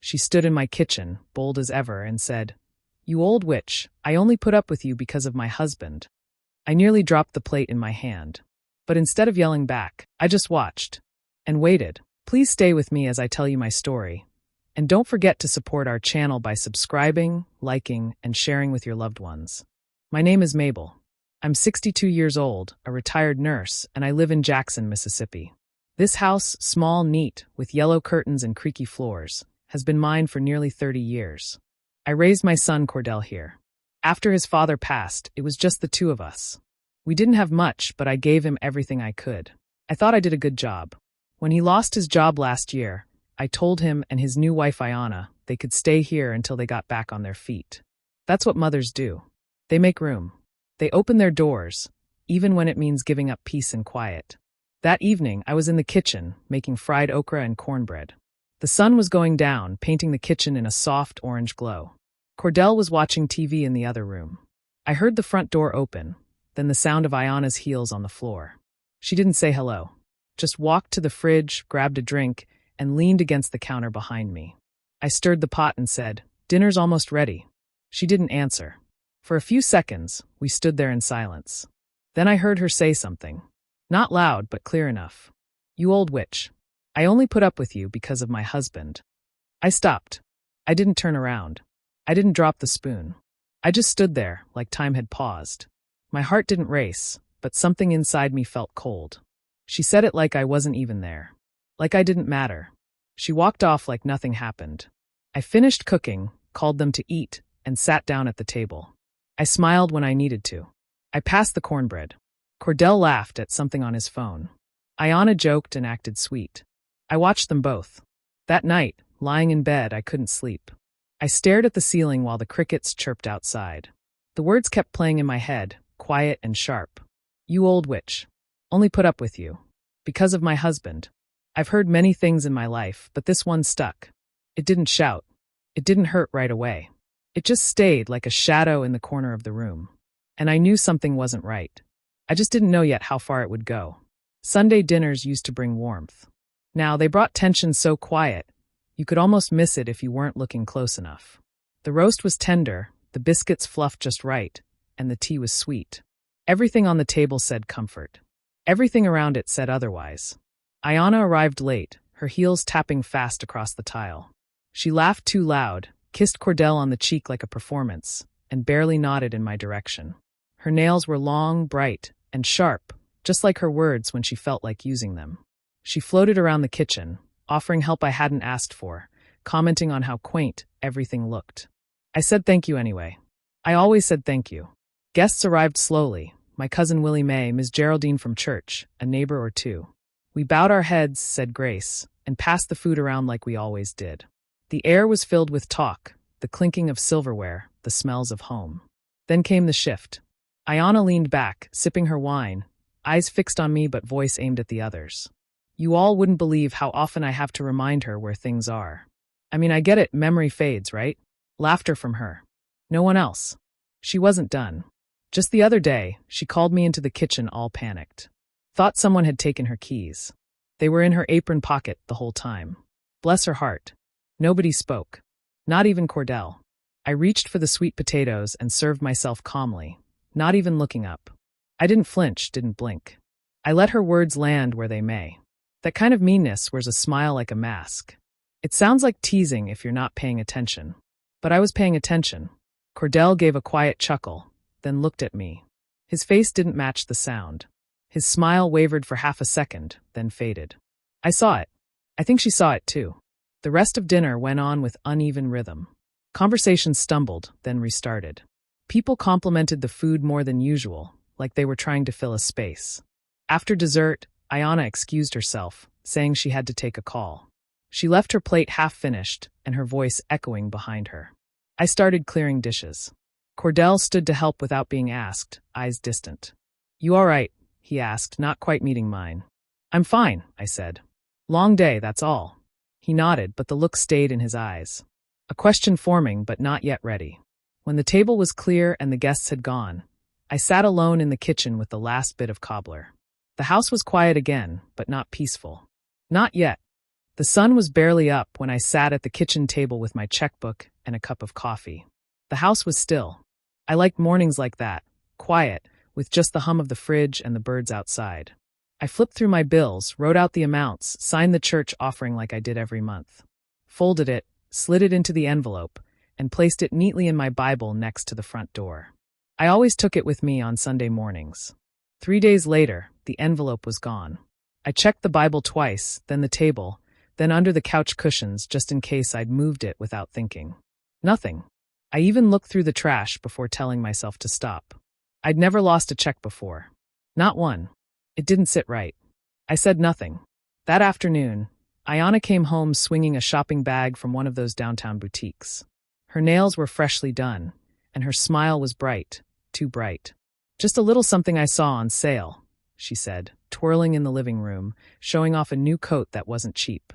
She stood in my kitchen, bold as ever, and said, "You old witch, I only put up with you because of my husband." I nearly dropped the plate in my hand. But instead of yelling back, I just watched and waited. Please stay with me as I tell you my story. And don't forget to support our channel by subscribing, liking, and sharing with your loved ones. My name is Mabel. I'm 62 years old, a retired nurse, and I live in Jackson, Mississippi. This house, small, neat, with yellow curtains and creaky floors, has been mine for nearly 30 years. I raised my son Cordell here. After his father passed, it was just the two of us. We didn't have much, but I gave him everything I could. I thought I did a good job. When he lost his job last year, I told him and his new wife Ayanna they could stay here until they got back on their feet. That's what mothers do. They make room. They open their doors, even when it means giving up peace and quiet. That evening, I was in the kitchen, making fried okra and cornbread. The sun was going down, painting the kitchen in a soft orange glow. Cordell was watching TV in the other room. I heard the front door open, then the sound of Ayanna's heels on the floor. She didn't say hello, just walked to the fridge, grabbed a drink, and leaned against the counter behind me. I stirred the pot and said, "Dinner's almost ready." She didn't answer. For a few seconds, we stood there in silence. Then I heard her say something. Not loud, but clear enough. "You old witch. I only put up with you because of my husband." I stopped. I didn't turn around. I didn't drop the spoon. I just stood there, like time had paused. My heart didn't race, but something inside me felt cold. She said it like I wasn't even there. Like I didn't matter. She walked off like nothing happened. I finished cooking, called them to eat, and sat down at the table. I smiled when I needed to. I passed the cornbread. Cordell laughed at something on his phone. Ayanna joked and acted sweet. I watched them both. That night, lying in bed, I couldn't sleep. I stared at the ceiling while the crickets chirped outside. The words kept playing in my head, quiet and sharp. "You old witch. Only put up with you. Because of my husband." I've heard many things in my life, but this one stuck. It didn't shout. It didn't hurt right away. It just stayed like a shadow in the corner of the room. And I knew something wasn't right. I just didn't know yet how far it would go. Sunday dinners used to bring warmth. Now they brought tension so quiet, you could almost miss it if you weren't looking close enough. The roast was tender, the biscuits fluffed just right, and the tea was sweet. Everything on the table said comfort. Everything around it said otherwise. Ayanna arrived late, her heels tapping fast across the tile. She laughed too loud, kissed Cordell on the cheek like a performance, and barely nodded in my direction. Her nails were long, bright, and sharp, just like her words when she felt like using them. She floated around the kitchen, offering help I hadn't asked for, commenting on how quaint everything looked. I said thank you anyway. I always said thank you. Guests arrived slowly, my cousin Willie Mae, Ms. Geraldine from church, a neighbor or two. We bowed our heads, said grace, and passed the food around like we always did. The air was filled with talk, the clinking of silverware, the smells of home. Then came the shift. Ayanna leaned back, sipping her wine, eyes fixed on me but voice aimed at the others. You all wouldn't believe how often I have to remind her where things are. I mean, I get it, memory fades, right? Laughter from her. No one else. She wasn't done. Just the other day, she called me into the kitchen all panicked. Thought someone had taken her keys. They were in her apron pocket the whole time. Bless her heart. Nobody spoke. Not even Cordell. I reached for the sweet potatoes and served myself calmly, not even looking up. I didn't flinch, didn't blink. I let her words land where they may. That kind of meanness wears a smile like a mask. It sounds like teasing if you're not paying attention. But I was paying attention. Cordell gave a quiet chuckle, then looked at me. His face didn't match the sound. His smile wavered for half a second, then faded. I saw it. I think she saw it too. The rest of dinner went on with uneven rhythm. Conversations stumbled, then restarted. People complimented the food more than usual, like they were trying to fill a space. After dessert, Ayanna excused herself, saying she had to take a call. She left her plate half-finished, and her voice echoing behind her. I started clearing dishes. Cordell stood to help without being asked, eyes distant. You all right? He asked, not quite meeting mine. I'm fine, I said. Long day, that's all. He nodded, but the look stayed in his eyes. A question forming, but not yet ready. When the table was clear and the guests had gone, I sat alone in the kitchen with the last bit of cobbler. The house was quiet again, but not peaceful. Not yet. The sun was barely up when I sat at the kitchen table with my checkbook and a cup of coffee. The house was still. I liked mornings like that, quiet, with just the hum of the fridge and the birds outside. I flipped through my bills, wrote out the amounts, signed the church offering like I did every month. Folded it, slid it into the envelope, and placed it neatly in my Bible next to the front door. I always took it with me on Sunday mornings. 3 days later, the envelope was gone. I checked the Bible twice, then the table, then under the couch cushions just in case I'd moved it without thinking. Nothing. I even looked through the trash before telling myself to stop. I'd never lost a check before. Not one. It didn't sit right. I said nothing. That afternoon, Ayana came home swinging a shopping bag from one of those downtown boutiques. Her nails were freshly done, and her smile was bright, too bright. "Just a little something I saw on sale," she said, twirling in the living room, showing off a new coat that wasn't cheap.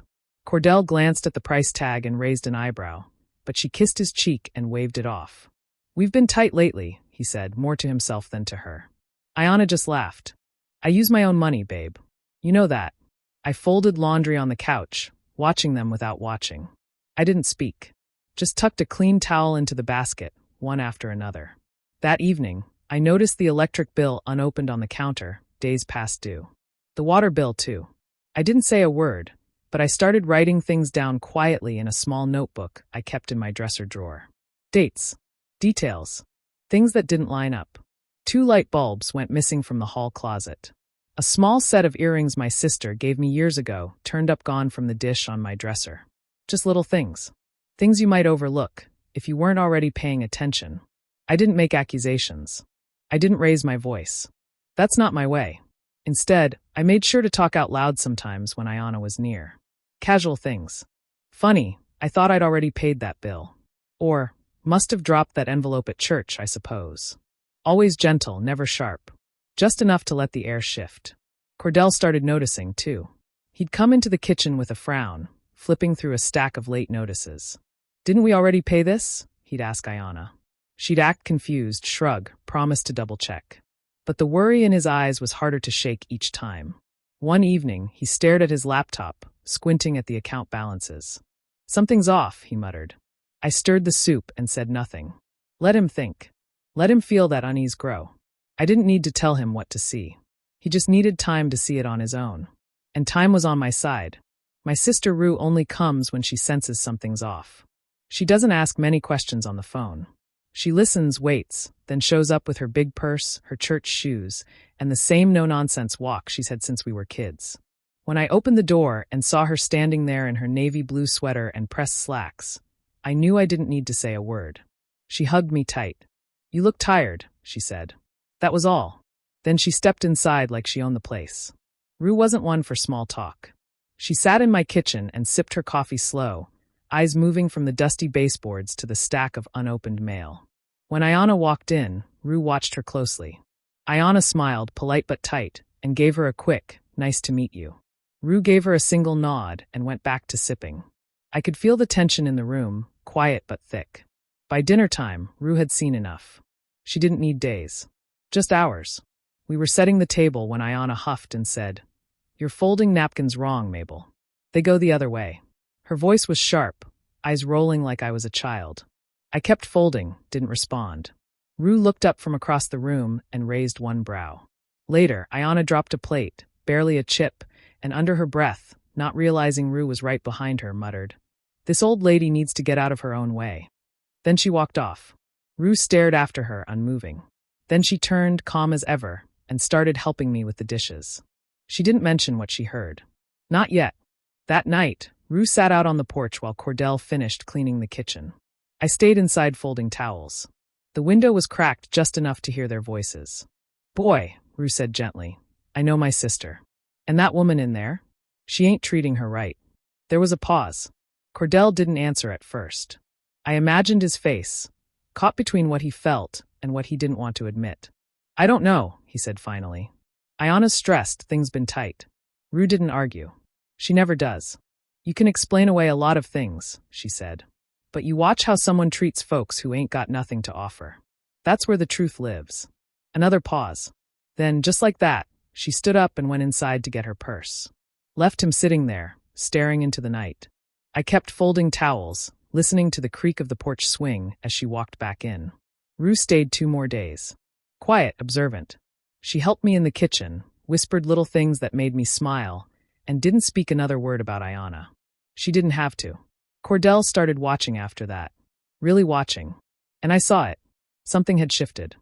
Cordell glanced at the price tag and raised an eyebrow, but she kissed his cheek and waved it off. "We've been tight lately," he said, more to himself than to her. Ayana just laughed. "I use my own money, babe. You know that." I folded laundry on the couch, watching them without watching. I didn't speak. Just tucked a clean towel into the basket, one after another. That evening, I noticed the electric bill unopened on the counter, days past due. The water bill, too. I didn't say a word, but I started writing things down quietly in a small notebook I kept in my dresser drawer. Dates. Details. Things that didn't line up. 2 light bulbs went missing from the hall closet. A small set of earrings my sister gave me years ago turned up gone from the dish on my dresser. Just little things. Things you might overlook, if you weren't already paying attention. I didn't make accusations. I didn't raise my voice. That's not my way. Instead, I made sure to talk out loud sometimes when Ayana was near. Casual things. Funny, I thought I'd already paid that bill. Or, must have dropped that envelope at church, I suppose. Always gentle, never sharp. Just enough to let the air shift. Cordell started noticing, too. He'd come into the kitchen with a frown, flipping through a stack of late notices. "Didn't we already pay this?" he'd ask Ayana. She'd act confused, shrug, promise to double-check. But the worry in his eyes was harder to shake each time. One evening, he stared at his laptop, squinting at the account balances. "Something's off," he muttered. I stirred the soup and said nothing. Let him think. Let him feel that unease grow. I didn't need to tell him what to see. He just needed time to see it on his own. And time was on my side. My sister Rue only comes when she senses something's off. She doesn't ask many questions on the phone. She listens, waits, then shows up with her big purse, her church shoes, and the same no-nonsense walk she's had since we were kids. When I opened the door and saw her standing there in her navy blue sweater and pressed slacks, I knew I didn't need to say a word. She hugged me tight. "You look tired," she said. That was all. Then she stepped inside like she owned the place. Rue wasn't one for small talk. She sat in my kitchen and sipped her coffee slow, eyes moving from the dusty baseboards to the stack of unopened mail. When Ayana walked in, Rue watched her closely. Ayana smiled, polite but tight, and gave her a quick, "Nice to meet you." Rue gave her a single nod and went back to sipping. I could feel the tension in the room, quiet but thick. By dinner time, Rue had seen enough. She didn't need days. Just hours. We were setting the table when Ayana huffed and said, "You're folding napkins wrong, Mabel. They go the other way." Her voice was sharp, eyes rolling like I was a child. I kept folding, didn't respond. Rue looked up from across the room and raised one brow. Later, Ayana dropped a plate, barely a chip, and under her breath, not realizing Rue was right behind her, muttered, "This old lady needs to get out of her own way." Then she walked off. Rue stared after her, unmoving. Then she turned, calm as ever, and started helping me with the dishes. She didn't mention what she heard. Not yet. That night, Rue sat out on the porch while Cordell finished cleaning the kitchen. I stayed inside folding towels. The window was cracked just enough to hear their voices. "Boy," Rue said gently, "I know my sister. And that woman in there? She ain't treating her right." There was a pause. Cordell didn't answer at first. I imagined his face, caught between what he felt and what he didn't want to admit. "I don't know," he said finally. "Ayana's stressed, things been tight." Rue didn't argue. She never does. "You can explain away a lot of things," she said. "But you watch how someone treats folks who ain't got nothing to offer. That's where the truth lives." Another pause. Then, just like that, she stood up and went inside to get her purse. Left him sitting there, staring into the night. I kept folding towels, listening to the creak of the porch swing as she walked back in. Rue stayed 2 more days. Quiet, observant. She helped me in the kitchen, whispered little things that made me smile, and didn't speak another word about Ayana. She didn't have to. Cordell started watching after that. Really watching. And I saw it. Something had shifted.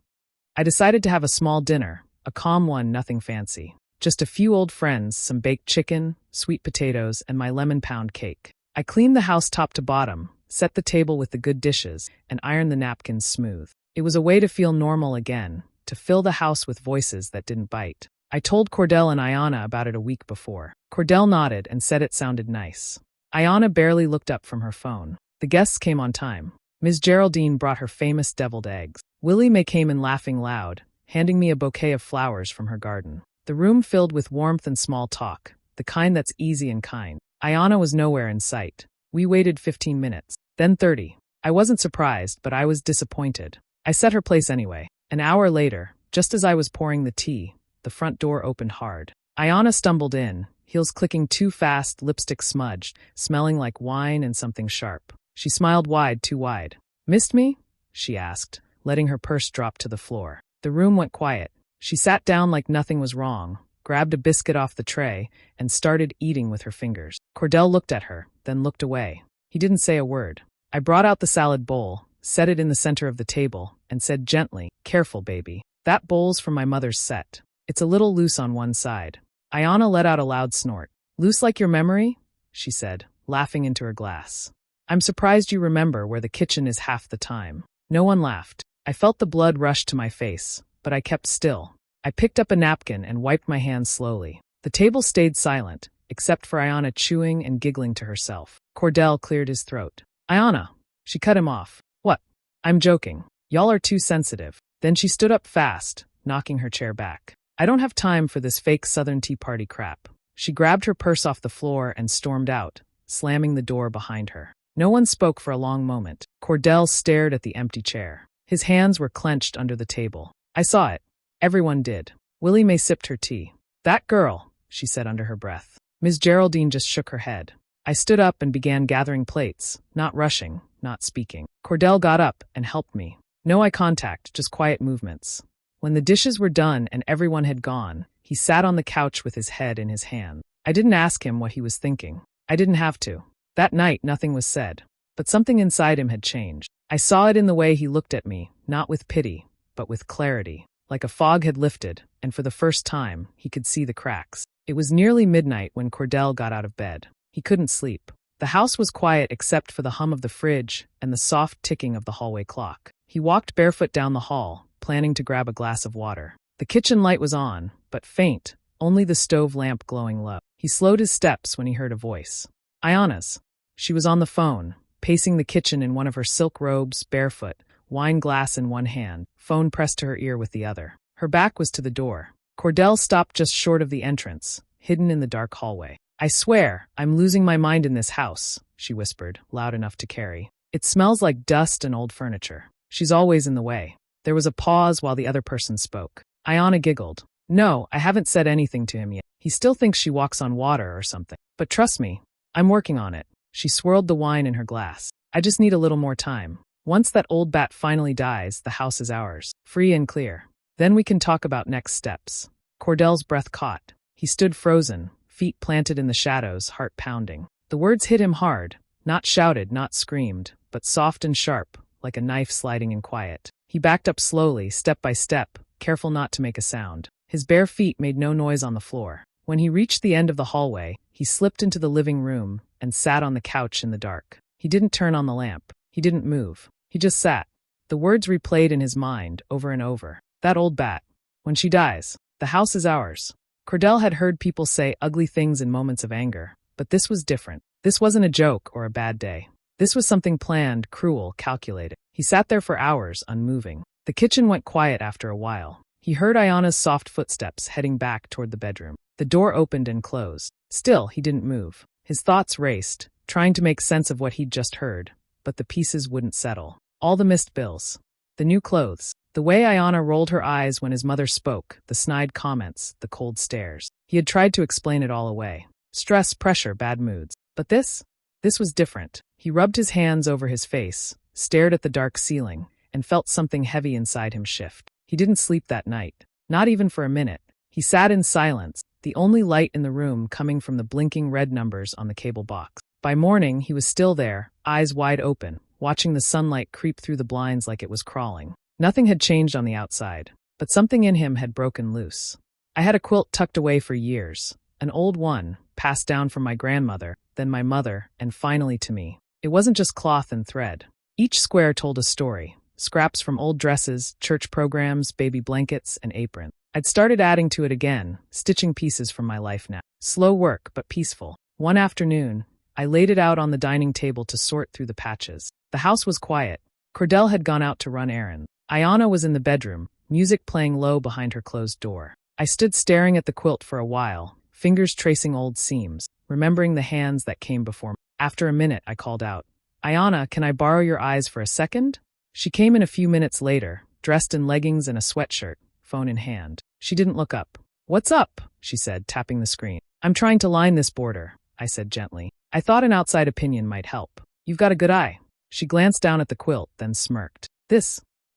I decided to have a small dinner, a calm one, nothing fancy. Just a few old friends, some baked chicken, sweet potatoes, and my lemon pound cake. I cleaned the house top to bottom, set the table with the good dishes, and ironed the napkins smooth. It was a way to feel normal again, to fill the house with voices that didn't bite. I told Cordell and Ayana about it a week before. Cordell nodded and said it sounded nice. Ayana barely looked up from her phone. The guests came on time. Ms. Geraldine brought her famous deviled eggs. Willie Mae came in laughing loud, handing me a bouquet of flowers from her garden. The room filled with warmth and small talk, the kind that's easy and kind. Ayana was nowhere in sight. We waited 15 minutes, then 30. I wasn't surprised, but I was disappointed. I set her place anyway. An hour later, just as I was pouring the tea, the front door opened hard. Ayana stumbled in, heels clicking too fast, lipstick smudged, smelling like wine and something sharp. She smiled wide, too wide. "Missed me?" she asked, letting her purse drop to the floor. The room went quiet. She sat down like nothing was wrong, grabbed a biscuit off the tray, and started eating with her fingers. Cordell looked at her, then looked away. He didn't say a word. I brought out the salad bowl, set it in the center of the table, and said gently, "Careful, baby. That bowl's from my mother's set. It's a little loose on one side." Ayana let out a loud snort. "Loose like your memory?" she said, laughing into her glass. "I'm surprised you remember where the kitchen is half the time." No one laughed. I felt the blood rush to my face, but I kept still. I picked up a napkin and wiped my hands slowly. The table stayed silent, except for Ayana chewing and giggling to herself. Cordell cleared his throat. "Ayana." She cut him off. "What?" "I'm joking. Y'all are too sensitive." Then she stood up fast, knocking her chair back. "I don't have time for this fake Southern Tea Party crap." She grabbed her purse off the floor and stormed out, slamming the door behind her. No one spoke for a long moment. Cordell stared at the empty chair. His hands were clenched under the table. I saw it. Everyone did. Willie Mae sipped her tea. "That girl," she said under her breath. Ms. Geraldine just shook her head. I stood up and began gathering plates, not rushing, not speaking. Cordell got up and helped me. No eye contact, just quiet movements. When the dishes were done and everyone had gone, he sat on the couch with his head in his hand. I didn't ask him what he was thinking. I didn't have to. That night, nothing was said. But something inside him had changed. I saw it in the way he looked at me, not with pity, but with clarity. Like a fog had lifted, and for the first time, he could see the cracks. It was nearly midnight when Cordell got out of bed. He couldn't sleep. The house was quiet except for the hum of the fridge and the soft ticking of the hallway clock. He walked barefoot down the hall, planning to grab a glass of water. The kitchen light was on, but faint, only the stove lamp glowing low. He slowed his steps when he heard a voice. Ayana's. She was on the phone, pacing the kitchen in one of her silk robes, barefoot, wine glass in one hand, phone pressed to her ear with the other. Her back was to the door. Cordell stopped just short of the entrance, hidden in the dark hallway. "I swear, I'm losing my mind in this house," she whispered, loud enough to carry. "It smells like dust and old furniture. She's always in the way." There was a pause while the other person spoke. Ayana giggled. "No, I haven't said anything to him yet. He still thinks she walks on water or something. But trust me, I'm working on it." She swirled the wine in her glass. "I just need a little more time. Once that old bat finally dies, the house is ours, free and clear. Then we can talk about next steps." Cordell's breath caught. He stood frozen, feet planted in the shadows, heart pounding. The words hit him hard, not shouted, not screamed, but soft and sharp, like a knife sliding in quiet. He backed up slowly, step by step, careful not to make a sound. His bare feet made no noise on the floor. When he reached the end of the hallway, he slipped into the living room and sat on the couch in the dark. He didn't turn on the lamp. He didn't move. He just sat. The words replayed in his mind over and over. "That old bat. When she dies, the house is ours." Cordell had heard people say ugly things in moments of anger, but this was different. This wasn't a joke or a bad day. This was something planned, cruel, calculated. He sat there for hours, unmoving. The kitchen went quiet after a while. He heard Ayana's soft footsteps heading back toward the bedroom. The door opened and closed. Still, he didn't move. His thoughts raced, trying to make sense of what he'd just heard, but the pieces wouldn't settle. All the missed bills. The new clothes. The way Ayana rolled her eyes when his mother spoke, the snide comments, the cold stares. He had tried to explain it all away. Stress, pressure, bad moods. But this was different. He rubbed his hands over his face, stared at the dark ceiling, and felt something heavy inside him shift. He didn't sleep that night. Not even for a minute. He sat in silence, the only light in the room coming from the blinking red numbers on the cable box. By morning, he was still there, eyes wide open, watching the sunlight creep through the blinds like it was crawling. Nothing had changed on the outside, but something in him had broken loose. I had a quilt tucked away for years, an old one, passed down from my grandmother, then my mother, and finally to me. It wasn't just cloth and thread. Each square told a story, scraps from old dresses, church programs, baby blankets, and aprons. I'd started adding to it again, stitching pieces from my life now. Slow work, but peaceful. One afternoon, I laid it out on the dining table to sort through the patches. The house was quiet. Cordell had gone out to run errands. Ayana was in the bedroom, music playing low behind her closed door. I stood staring at the quilt for a while, fingers tracing old seams, remembering the hands that came before me. After a minute, I called out, "Ayana, can I borrow your eyes for a second?" She came in a few minutes later, dressed in leggings and a sweatshirt, phone in hand. She didn't look up. "What's up?" she said, tapping the screen. "I'm trying to line this border," I said gently. I thought an outside opinion might help. "You've got a good eye." She glanced down at the quilt, then smirked.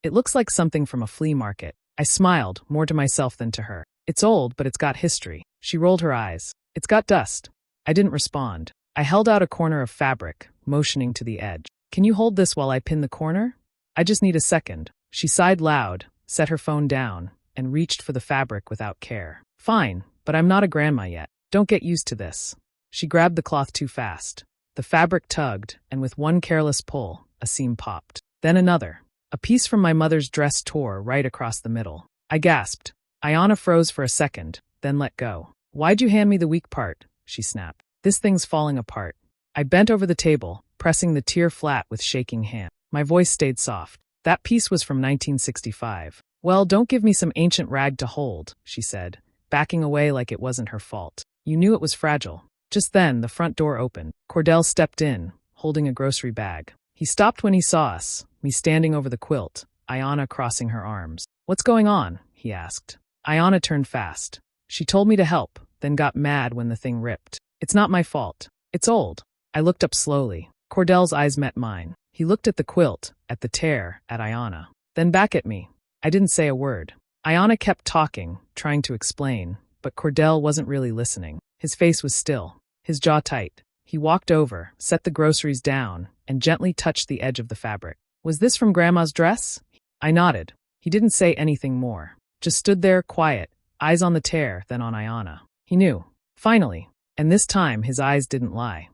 It looks like something from a flea market." I smiled, more to myself than to her. "It's old, but it's got history." She rolled her eyes. "It's got dust." I didn't respond. I held out a corner of fabric, motioning to the edge. "Can you hold this while I pin the corner?" "I just need a second." She sighed loud, set her phone down, and reached for the fabric without care. "Fine, but I'm not a grandma yet. Don't get used to this." She grabbed the cloth too fast. The fabric tugged, and with one careless pull, a seam popped. Then another. A piece from my mother's dress tore right across the middle. I gasped. Ayana froze for a second, then let go. "Why'd you hand me the weak part?" she snapped. "This thing's falling apart." I bent over the table, pressing the tier flat with shaking hand. My voice stayed soft. "That piece was from 1965. "Well, don't give me some ancient rag to hold," she said, backing away like it wasn't her fault. "You knew it was fragile." Just then, the front door opened. Cordell stepped in, holding a grocery bag. He stopped when he saw us, me standing over the quilt, Ayana crossing her arms. "What's going on?" he asked. Ayana turned fast. She told me to help, then got mad when the thing ripped. "It's not my fault. It's old." I looked up slowly. Cordell's eyes met mine. He looked at the quilt, at the tear, at Ayana. Then back at me. I didn't say a word. Ayana kept talking, trying to explain, but Cordell wasn't really listening. His face was still, his jaw tight. He walked over, set the groceries down, and gently touched the edge of the fabric. "Was this from Grandma's dress?" I nodded. He didn't say anything more. Just stood there, quiet, eyes on the tear, then on Ayana. He knew. Finally. And this time, his eyes didn't lie.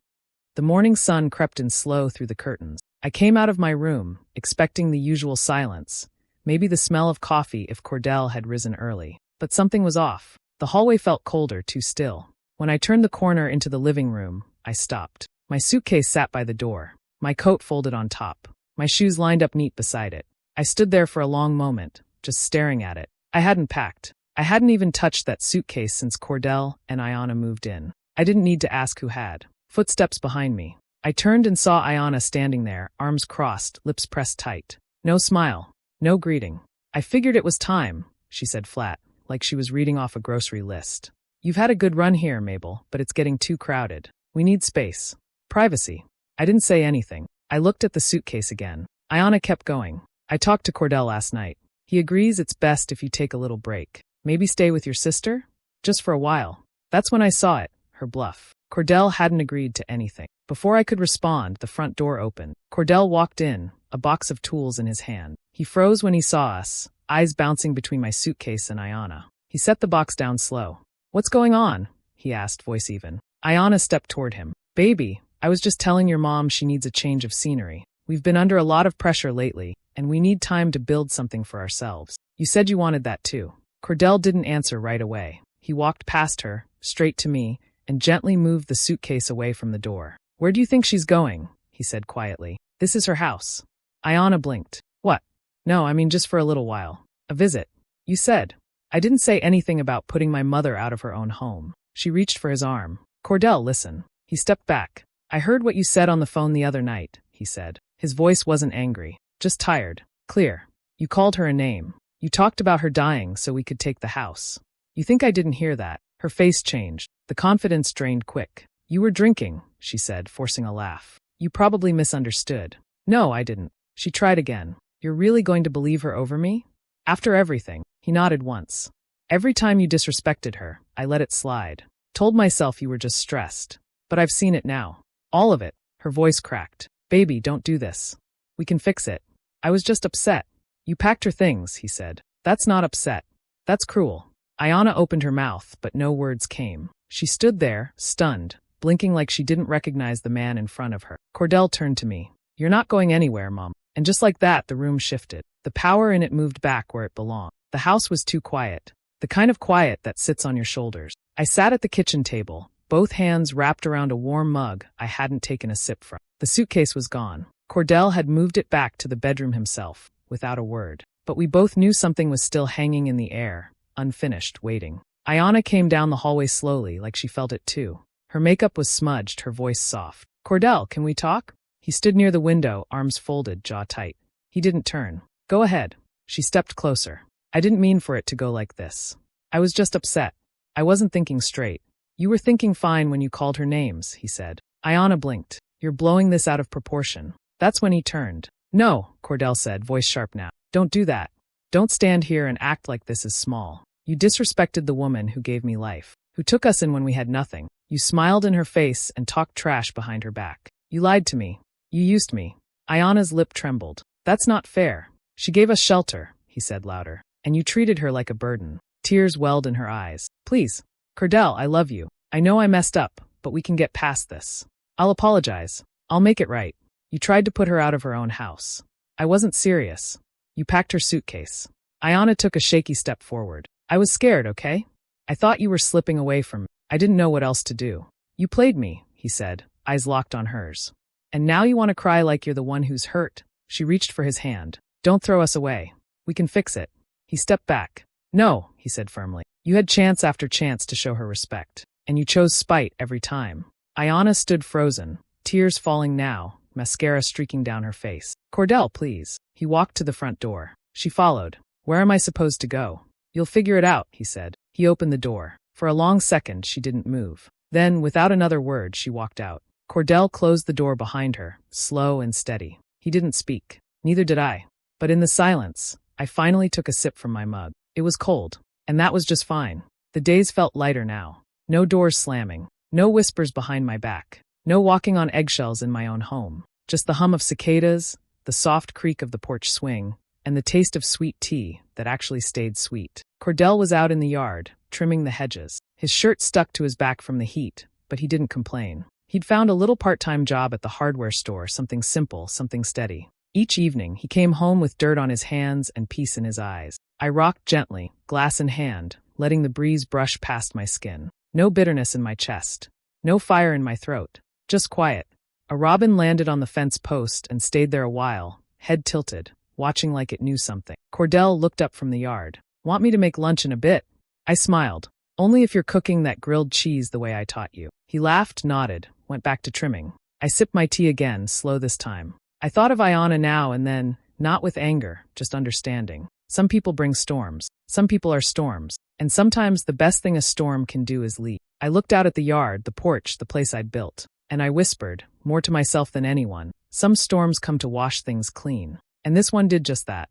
The morning sun crept in slow through the curtains. I came out of my room, expecting the usual silence, maybe the smell of coffee if Cordell had risen early. But something was off. The hallway felt colder, too still. When I turned the corner into the living room, I stopped. My suitcase sat by the door, my coat folded on top, my shoes lined up neat beside it. I stood there for a long moment, just staring at it. I hadn't packed. I hadn't even touched that suitcase since Cordell and Ayana moved in. I didn't need to ask who had. Footsteps behind me. I turned and saw Ayana standing there, arms crossed, lips pressed tight. No smile. No greeting. "I figured it was time," she said flat, like she was reading off a grocery list. "You've had a good run here, Mabel, but it's getting too crowded. We need space. Privacy." I didn't say anything. I looked at the suitcase again. Ayana kept going. "I talked to Cordell last night. He agrees it's best if you take a little break. Maybe stay with your sister? Just for a while." That's when I saw it, her bluff. Cordell hadn't agreed to anything. Before I could respond, the front door opened. Cordell walked in, a box of tools in his hand. He froze when he saw us, eyes bouncing between my suitcase and Ayana. He set the box down slow. "What's going on?" he asked, voice even. Ayana stepped toward him. "Baby, I was just telling your mom she needs a change of scenery. We've been under a lot of pressure lately, and we need time to build something for ourselves. You said you wanted that too." Cordell didn't answer right away. He walked past her, straight to me, and gently moved the suitcase away from the door. "Where do you think she's going?" he said quietly. "This is her house." Ayana blinked. "What?" "No, I mean just for a little while. A visit." "You said." I didn't say anything about putting my mother out of her own home. She reached for his arm. "Cordell, listen." He stepped back. "I heard what you said on the phone the other night," he said. His voice wasn't angry, just tired. "Clear. You called her a name. You talked about her dying so we could take the house. You think I didn't hear that?" Her face changed. The confidence drained quick. You were drinking, she said, forcing a laugh. You probably misunderstood. No, I didn't. She tried again. You're really going to believe her over me? After everything, he nodded once. Every time you disrespected her, I let it slide. Told myself you were just stressed. But I've seen it now. All of it. Her voice cracked. Baby, don't do this. We can fix it. I was just upset. You packed her things, he said. That's not upset. That's cruel. Ayana opened her mouth, but no words came. She stood there, stunned, blinking like she didn't recognize the man in front of her. Cordell turned to me. You're not going anywhere, Mom. And just like that, the room shifted. The power in it moved back where it belonged. The house was too quiet. The kind of quiet that sits on your shoulders. I sat at the kitchen table, both hands wrapped around a warm mug I hadn't taken a sip from. The suitcase was gone. Cordell had moved it back to the bedroom himself, without a word. But we both knew something was still hanging in the air, unfinished, waiting. Ayana came down the hallway slowly, like she felt it too. Her makeup was smudged, her voice soft. Cordell, can we talk? He stood near the window, arms folded, jaw tight. He didn't turn. Go ahead. She stepped closer. I didn't mean for it to go like this. I was just upset. I wasn't thinking straight. You were thinking fine when you called her names, he said. Ayana blinked. You're blowing this out of proportion. That's when he turned. No, Cordell said, voice sharp now. Don't do that. Don't stand here and act like this is small. You disrespected the woman who gave me life, who took us in when we had nothing. You smiled in her face and talked trash behind her back. You lied to me. You used me. Ayana's lip trembled. That's not fair. She gave us shelter, he said louder. And you treated her like a burden. Tears welled in her eyes. Please. Cordell, I love you. I know I messed up, but we can get past this. I'll apologize. I'll make it right. You tried to put her out of her own house. I wasn't serious. You packed her suitcase. Ayana took a shaky step forward. I was scared, okay? I thought you were slipping away from me. I didn't know what else to do. You played me, he said, eyes locked on hers. And now you want to cry like you're the one who's hurt. She reached for his hand. Don't throw us away. We can fix it. He stepped back. No, he said firmly. You had chance after chance to show her respect. And you chose spite every time. Ayana stood frozen, tears falling now, mascara streaking down her face. Cordell, please. He walked to the front door. She followed. Where am I supposed to go? You'll figure it out, he said. He opened the door. For a long second, she didn't move. Then, without another word, she walked out. Cordell closed the door behind her, slow and steady. He didn't speak. Neither did I. But in the silence, I finally took a sip from my mug. It was cold. And that was just fine. The days felt lighter now. No doors slamming. No whispers behind my back. No walking on eggshells in my own home. Just the hum of cicadas, the soft creak of the porch swing, and the taste of sweet tea that actually stayed sweet. Cordell was out in the yard, trimming the hedges. His shirt stuck to his back from the heat, but he didn't complain. He'd found a little part-time job at the hardware store, something simple, something steady. Each evening, he came home with dirt on his hands and peace in his eyes. I rocked gently, glass in hand, letting the breeze brush past my skin. No bitterness in my chest. No fire in my throat. Just quiet. A robin landed on the fence post and stayed there a while, head tilted, watching like it knew something. Cordell looked up from the yard. Want me to make lunch in a bit? I smiled. Only if you're cooking that grilled cheese the way I taught you. He laughed, nodded, went back to trimming. I sipped my tea again, slow this time. I thought of Ayana now and then, not with anger, just understanding. Some people bring storms. Some people are storms. And sometimes the best thing a storm can do is leave. I looked out at the yard, the porch, the place I'd built. And I whispered, more to myself than anyone, some storms come to wash things clean. And this one did just that.